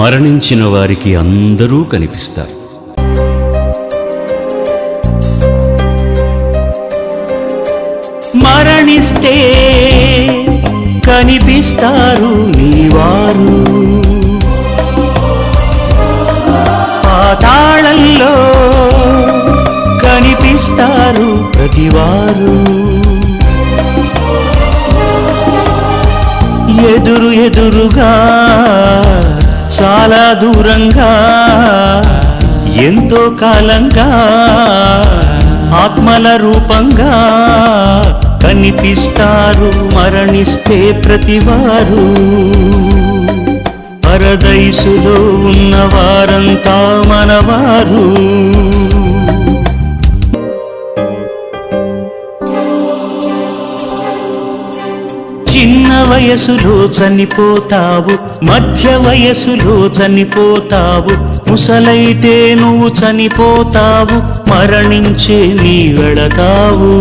మరణించిన వారికి అందరూ కనిపిస్తారు. మరణిస్తే కనిపిస్తారు నీవారు, పాతాళంలో కనిపిస్తారు ప్రతివారు. ఎదురుగా చాలా దూరంగా ఎంతో కాలంగా ఆత్మల రూపంగా కనిపిస్తారు మరణిస్తే ప్రతివారు. పరదైసులో ఉన్నవారంతా మనవారు. చిన్న వయసులో చనిపోతావు, మధ్య వయసులో చనిపోతావు, ముసలైతే నువ్వు చనిపోతావు, మరణించే నీ వెళతావు.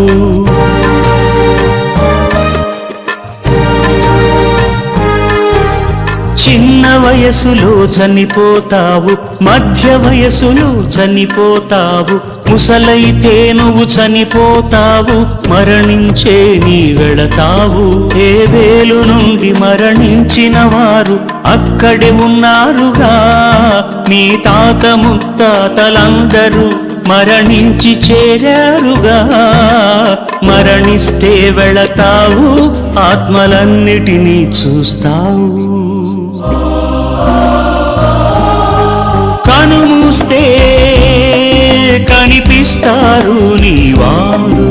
చిన్న వయసులో చనిపోతావు, మధ్య వయసులో చనిపోతావు, ముసలైతే నువ్వు చనిపోతావు, మరణించే నీ వెళతావు. ఏ వేలు నుండి మరణించిన వారు అక్కడే ఉన్నారుగా, మీ తాత ముత్తాతలందరూ మరణించి చేరారుగా. మరణిస్తే వెళతావు, ఆత్మలన్నిటినీ చూస్తావు. కనుమూస్తే కనిపిస్తారు నీవారు.